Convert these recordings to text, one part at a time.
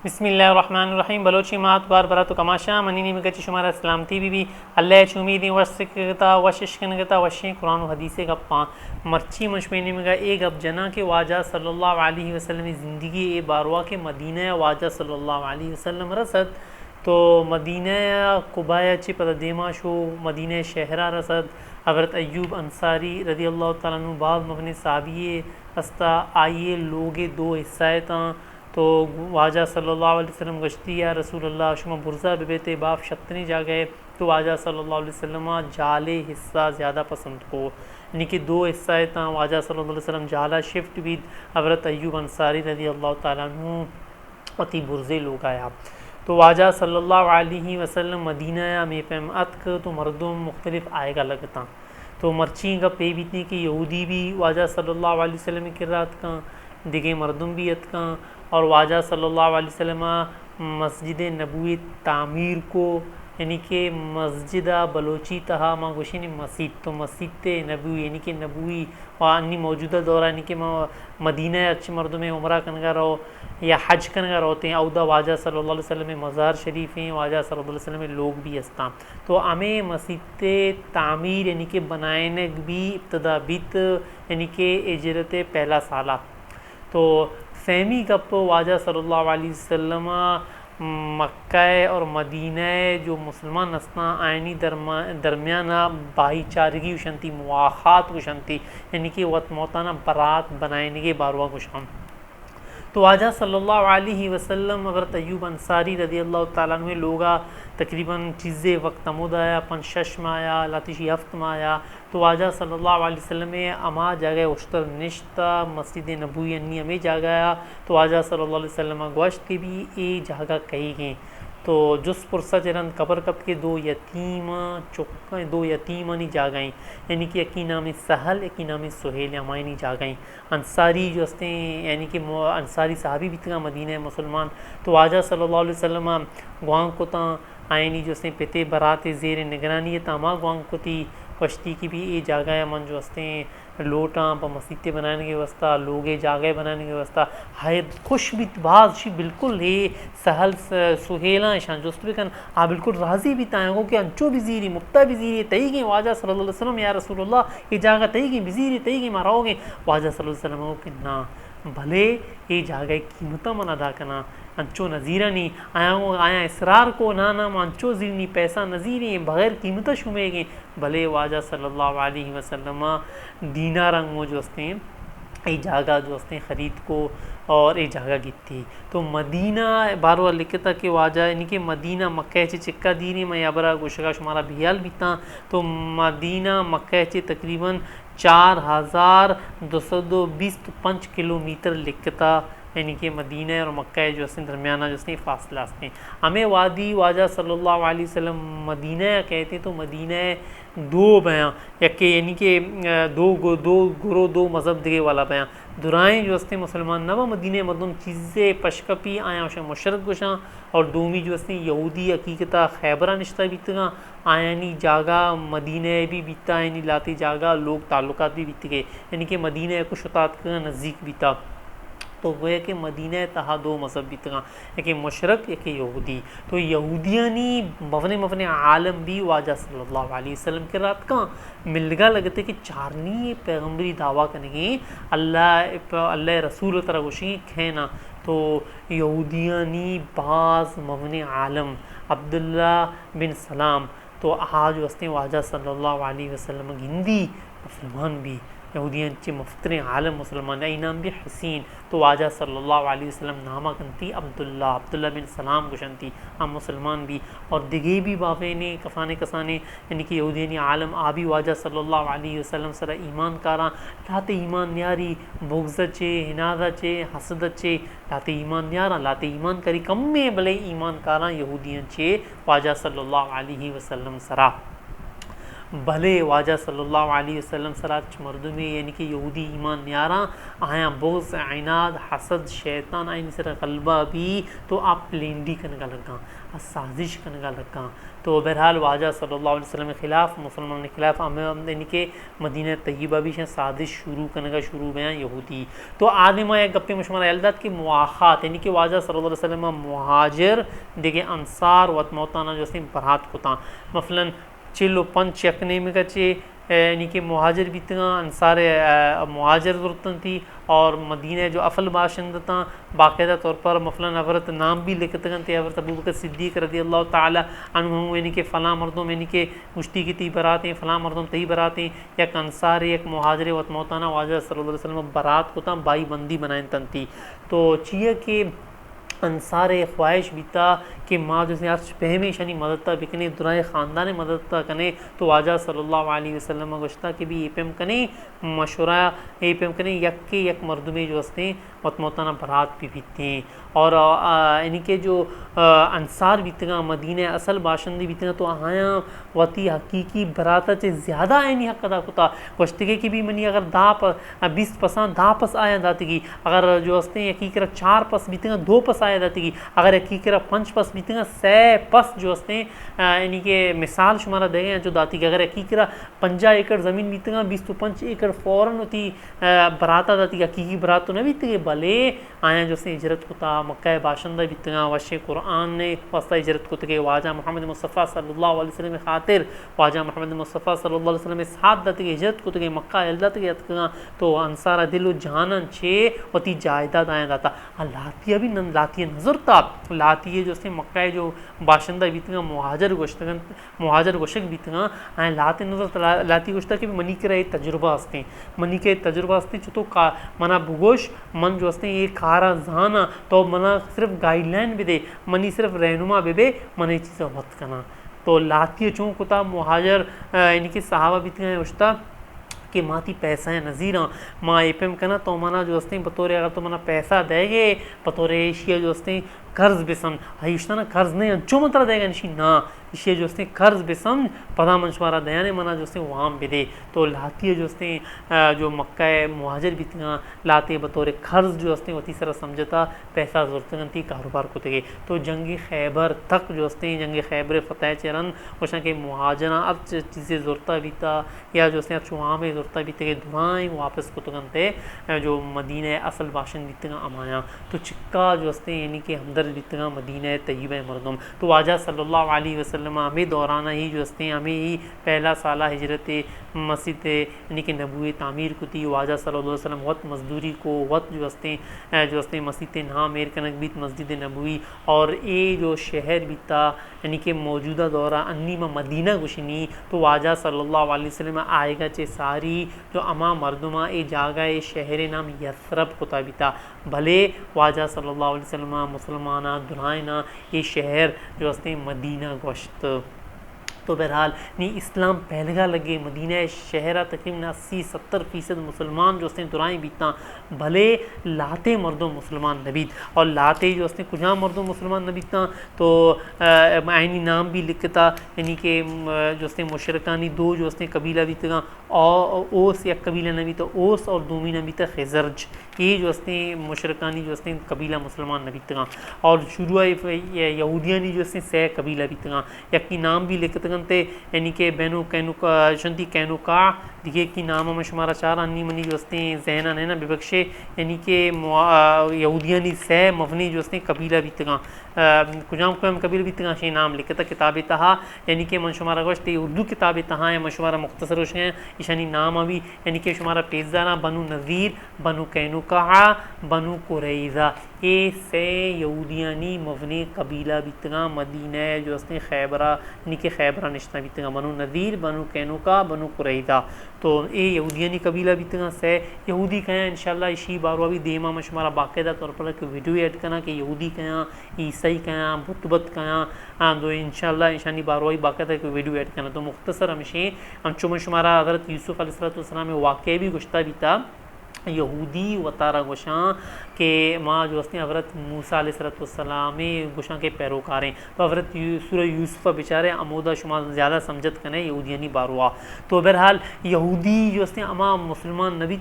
बिस्मिल्लाहिर्रहमानिर्रहीम बलोची मात बार बरा तो कमाशा मनी में गची शुमारा सलामती भी अल्लाह चुमीदी वशिकता वशिशकनगता वशी कुरान हदीसे गप्पा मर्ची मशमेनी में एक अब जना के वाजा सल्लल्लाहु अलैहि वसल्लम ज़िंदगी ए बारवा के मदीना वाजा सल्लल्लाहु अलैहि वसल्लम रसद तो मदीना कुबाया ची पदीमा शो मदीना शहरा रसद हज़रत अय्यूब अंसारी रदी अल्लाह तआला अन्हु बाद मबने साबिये अस्ता आइए लोगे दो हिस्साए ता तो वाजा सल्लल्लाहु अलैहि वसल्लम गश्ती या रसूलुल्लाह शुमा बुरजा बेबेते बाप शतनी जा गए तो वाजा सल्लल्लाहु अलैहि वसल्लम जाले हिस्सा ज़्यादा पसंद को यानी कि दो हिस्सा था वाजा सल्लल्लाहु अलैहि वसल्लम जाला शिफ्ट भी हज़रत अय्यूब अंसारी रज़ी अल्लाह तआला अन्हु अति बुरजे लोग आया तो वाजा सल्लल्लाहु अलैहि वसल्लम मदीना में पैम अतक तो मर्दम मुख्तलिफ आएगा लगता तो मर्ची का पे बीतने की यहूदी भी वाजा सल्लल्लाहु अलैहि वसल्लम की रात का दिगे मर्दम भी अत का और वाजा सल्लल्लाहु अलैहि वसल्लम मस्जिद नबवी तामीर को यानी कि मस्जिद बलोची तहा माँ गुशी मस्जिद तो मस्जिद नबवी यानी कि नबवी वानी मौजूदा दौरा यानी कि मदीना अच्छे मर्दों में उम्रा कनगा रहो या हज कनगा रहते हैं अवदा वाजा सल्लल्लाहु अलैहि वसल्लम में मज़ार शरीफ हैं वाजा सल्लल्लाहु अलैहि वसल्लम में लोग भी हस्ता तो हमें मस्जिद तामीर यानी कि बनाने भी इब्तदा बित यानी कि इजरत पहला साला तो फहमी कप वाजा सल्लल्लाहु अलैहि वसल्लम मक्का और मदीना जो मुसलमान हस्ता आयनी दरमियान भाईचारगी उशंती मुआखात उशंती यानी कि वत मौताना बरात बनाने के बारवा कुशाम तो वाजा सल्लल्लाहु अलैहि वसल्लम हज़रत अय्यूब अंसारी रज़ी अल्लाह तआला अन्हु लोगा तकरीबन चीज़े वक्त अमुद आया पंचश में आया लातिशी हफ्त में आया तो वाजा सल्लल्लाहु अलैहि वसल्लम अमा जगह उश्तर निश्ता मस्जिद नबवी अन्नी हमें जागया तो वाजा सल्लल्लाहु अलैहि वसल्लम गोश्त के भी ये जगह कही गई तो जुस पुरसा चरन कबर कब के दो यतीम नहीं जा गई यानी कि यकी नाम सहल यकी नाम सुहेल हमारी नहीं जा गई अंसारी जो हस्ते यानी कि अंसारी साहबी भी तक मदीना मुसलमान तो वाजा सल्लल्लाहु अलैहि वसल्लम गुआंग को ता आयनी जो हस्ते पिते बरात ज़ेर निगरानी तमा गुआंग को ती कश्ती की भी ये जगह मन जो हस्ते लोटा प मस्जिद बनाने की व्यवस्था लोगे जागे बनाने की व्यवस्था हाय खुश भी बाजी बिल्कुल हे सहल सुहेला शान जोस्त भी कन आ बिल्कुल राज़ी भी ताएंगो कि अंचो बिजीरी मुफ्ता बिजीरी तई गई वाजा सल्लल्लाहु अलैहि वसल्लम या रसूलुल्लाह ये जागा तई गई बिजीरी तई गई मारोगे वाजा सल्लल्लाहु अलैहि वसल्लम कि ना भले ये जागा कीमत मन अदा करना अंचो नज़ीरा नहीं आया इसरार को ना अंचो ज़ीर नहीं पैसा नज़ीरी बग़ैर कीमत शुमेगे भले वाजा सल्लल्लाहु अलैहि वसल्लम दीना रंग जो हस्ते ये जागा जो हस्ते ख़रीद को और ये जागा गिती तो मदीना बार लिखता कि वाजा यानी कि मदीना मक्का चे चिक्का दीनी मैं याबरा गुशगा शुमारा भियाल बीता तो मदीना मक्का चे तकरीबन 4225 किलोमीटर लिखता यानी कि मदीना और मक्का जो हसन दरमियाना जो हसन फासला हंसते हमें वादी वाजा सल्लल्लाहु अलैहि वसल्लम मदीना कहते तो मदीना दो बयां यके यानी कि दो मज़हब दिए वाला बयां दुराएँ जो हस्ते मुसलमान नवा मदीने मदम चीज़ें पशकपी आया उसे मुशरक गुशा और दोमी जो हस्ते यहूदी हकीकता खैबरा निश्ता बीतगा आयानी जागा मदीने भी बीता यानी लाती जागा लोग ताल्लुकात भी बीत गए यानी कि मदीने कुछ शतात का नज़दीक बीता तो वह कि मदीना तहा दो मज़हब भी तगा एक मुशरक एक यहूदी तो यहूदियानी मवने आलम भी वाजा सल्लल्लाहु अलैहि वसल्लम के रात का मिलगा लगते कि चारनी पैगम्बरी दावा करेंगे अल्लाह रसूल तरह गुशी खेना तो यहूदियानी बाज़ मवने आलम अब्दुल्ला बिन सलाम तो आज वस्ते वाजा सल्लल्लाहु अलैहि वसल्लम हिंदी मुसलमान भी यहूदियन चे मुफ्तर आलम मुसलमान नाम भी हसीन तो वाजा सल्लल्लाहु अलैहि वसल्लम नामा कंती अब्दुल्ला बिन सलाम गुशंती हम मुसलमान भी और दिगे भी बाफे ने कफाने कसाने यानी कि यहूदियन आलम आबी वाजा सल्लल्लाहु अलैहि वसल्लम सरा ईमान कारा लाते ईमान न्यारी बुग़्ज़ चे हिनादा चे हसद चे लाते ईमान न्यारा लाते ईमान करी कम में भले ईमान कारा यहूदियन चे वाजा सल्लल्लाहु अलैहि वसल्लम सरा भले वाजा सल्लल्लाहु अलैहि वसल्लम सलाच मर्दुमे यानी कि यहूदी ईमान न्यारा आया बोस ऐनाद हसद शैतान आइन सर गलबा भी तो आप प्लेंडी कनगा लगा साजिश कनगा लगा। तो बहरहाल वाजा सल्लल्लाहु अलैहि वसल्लम के ख़िलाफ़ मुसलमान के ख़िलाफ़ हमें यानी कि मदीना तय्यबा भी साजिश शुरू कनगा शुरू बयां यहूदी। तो आदम एक गप्पे मशमारा एल्दात की मुआखात यानी कि वाजा सल्लल्लाहु अलैहि वसल्लम मुहाजिर देखे अंसार वत मौताना जो बरात कोता मफलन चिल्लो पंच यकने में कचे यानी कि मुहाजिर भी तंगा अंसार मुहाजिर ज़रूरत थी और मदीना जो अफल बाशिंद था बाकायदा तौर पर मफलन अवरत नाम भी लिखते थे अवरत अबू बकर सिद्दीक़ रज़ी अल्लाह ताला अन्हु यानी कि फ़लाँ मर्दों यानी कि मुश्ती की ती बरातें फ़लाँ मर्दों तई बरातें एक अंसार एक मुहाजिर वत मौताना वाजा सल्लल्लाहु अलैहि वसल्लम बरात को था बाई बंदी बनाए तन थी। तो चिया के अंसार ख्वाहिश बीता कि माँ जो अर्श पहमे शनी मदद बिकने दुराए ख़ानदान मदद कने तो वाजा सल्लल्लाहु अलैहि वसल्लम गोश्ता कि भी एपम कने मशुरा एपम कने यक मर्दुमे जो हस्ते मतमौताना बरात भी बीतते हैं। और यानी कि जो अंसार बीतगा मदीने असल बाशिंदी बीतगा तो आया वती हकीकी बरात से ज़्यादा आयनी हक अदा होता गोश्तगे की भी मनी अगर 20% 10 आया जाती की अगर जो हस्ते हकीकरा 4 पस बीतगा 2 पस आया जाती की अगर हकीकरा 5 पस बीतगा 100 पस जो हस्ते यानी कि मिसाल शुमारा दे गए जो दाती की अगर हकीकरा 50 एकड़ ज़मीन बीतगा 20 तो 5 एकड़ फ़ौरन होती बरात जाती हकीकी बरात तो न बीतगे भले आया जो से हिजरत होता मक्का बाशिंदा बीतगा वश कुरान ने वास्ता हिजरत को तके वाजा मोहम्मद मुस्तफ़ा सल्लल्लाहु अलैहि वसल्लम खातिर वाजा मोहम्मद मुस्तफ़ा सल्लल्लाहु अलैहि वसल्लम साथ दत हिजरत को तके मक्का एल्दा तके अतका तो अंसारा दिल जानन छे वती जायदाद आया दाता लातिया भी लातिया नजर ता लातिया जो से मक्का जो बाशिंदा बीतगा मुहाजिर गोशक बीतगा आए लाते नजर लाती गोश्ता के मनी के तजुर्बा हस्ते मनी के तजुर्बा हस्ते तो का मना भूगोश मन जो हस्ते ये खारा जाना तो मना सिर्फ गाइडलाइन भी दे मनी सिर्फ रहनुमा भी दे मन ये चीज़ वक्त करना। तो लाती चूँ कुता मुहाजिर यानी कि सहाबा बीतगा उश्ता कि माती पैसा है नज़ीरा माँ एपम करना तो मना जो हस्ते बतौर अगर तो मना पैसा देगे बतौर एशिया जो हस्ते कर्ज बेसम आयुष्ता ना कर्ज नहीं जो मंत्र देगा निशी ना इसे जो हस्ते कर्ज बेसम पदा मंशवारा दया ने मना जो हस्ते वहाँ भी दे। तो लाती जो हस्ते जो मक्का मुहाजिर बीतना लाते बतौर कर्ज जो हस्ते वो तीसरा समझता पैसा ज़रूरत थी कारोबार को तगे। तो जंग खैबर तक जो हस्ते जंग खैबर फ़तेह चरन वशा के मुहाजरा अब चीज़ें ज़रूरत बीता या जो हस्ते अब वहाँ में ज़रूरत बीते दुआएँ वापस को तगनते जो मदीना असल बाशन बीतगा अमाया तो चिक्का जो हस्ते यानी कि हमदर्द बीतगा मदीना तय्यबा मरदम। तो वाजा सल्लल्लाहु अलैहि वसल्लम हमें दौराना ही जो हस्ते हमें ही पहला साला हिजरत मस्जिद यानी कि नबूए तामीर को थी वाजा सल्लल्लाहु अलैहि वसल्लम वत मजदूरी को वत जो हस्ते मस्जिद ना मेर कनक बीत मस्जिद नबूई और ये जो शहर बीता यानी कि मौजूदा दौरा अन्नी में मदीना गुशनी तो वाजा सल्लल्लाहु अलैहि वसल्लम आएगा चे सारी जो अमा मर्दुमा ए जागा ए शहर नाम यसरब कोता बीता भले वाजा सल्लल्लाहु अलैहि वसल्लम मुसलमाना दुलाइना ये शहर जो हस्ते मदीना गोश्त। तो बहरहाल नहीं इस्लाम पहलगा लगे मदीना शहरा तकरीबन 80-70% मुसलमान जो हस्ते दुराएँ बीता भले लाते मर्दों मुसलमान नबीत और लाते जो हस्ते कुछ मर्दों मुसलमान नबीता तो आइनी नाम भी लिखता यानी कि जो हस्ते मुशरकानी दो जो हस्ते कबीला बीतगा और ओस या कबीला नबी तो ओस और दूमी नबी था खजरज ये जो हस्ते मुशरकानी जो हस्ते कबीला मुसलमान नबीतगा और शुरू यहूदियानी जो हस्ते सह कबीला बीतगा यकी नाम भी लिखते यानी कि बैनो कैनुका शंती कैनुका दिखे कि नाम में शुमारा चार अन्नी मनी जो हस्ते जहना है ना विबक्षे यानी कि यहूदियानी सह मवनी जो हस्ते कबीला बीतगा कुजाम को कबीला बीतगा शे नाम लिखता किताब तहा यानी कि मन शुमारा गोश्त उर्दू किताब तहा है मशुमारा मुख्तसर होश हैं ईशानी नाम अभी यानी कि शुमारा पेजाना बनु नज़ीर बनु कैनुका बनु कुरैज़ा ये से यहूदियानी मवनी कबीला बीतगा मदीना जो हस्ते खैबरा यानी कि खैबरा निश्ता बीतगा बनु नज़ीर बनु कैनुका बनु कुरैज़ा तो ये यहूदियानी कबीला बीतगा से यहूदी कहें इंशाल्लाह इसी बार भी देमा में शुमारा बाकायदा तौर पर एक वीडियो ऐड करना कि यहूदी कहें ईसाई कहें बुतबत कहें तो इंशाल्लाह ईशानी बारवाही बाकायदा एक वीडियो ऐड करना। तो मुख्तसर हमेशा हम शुमारा हज़रत यूसुफ़ अलैहिस्सलाम में वाक़े भी गुश्ता बीता यहूदी वतारा गुशां के माँ जो हस्ती हज़रत मूसा अलैहिस्सलाम गुशां के पैरोकार हैं। तो हज़रत सूरह यूसुफ बेचारे अमोदा शुमा ज़्यादा समझत कने यहूदियानी बारुआ। तो बहरहाल यहूदी जो हस्ती अमा मुसलमान नबी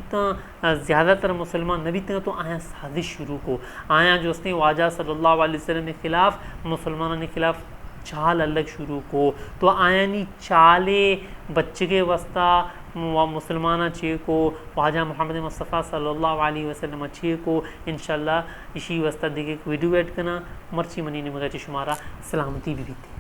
ज़्यादातर मुसलमान नबी तो आया साजिश शुरू को आया जो हस्ती वाजा सल्लल्लाहु अलैहि वसल्लम के खिलाफ मुसलमानों के खिलाफ चाल अलग शुरू को। तो आयानी चाले बच्चे के वस्ता मुसलमान चे को वाजा मोहम्मद मुस्तफ़ा सल्लल्लाहु अलैहि वसल्लम चे को इंशाल्लाह इसी वस्ता देखे वीडियो ऐड करना मर्ची मनी ने मगा शुमारा सलामती भी बीते।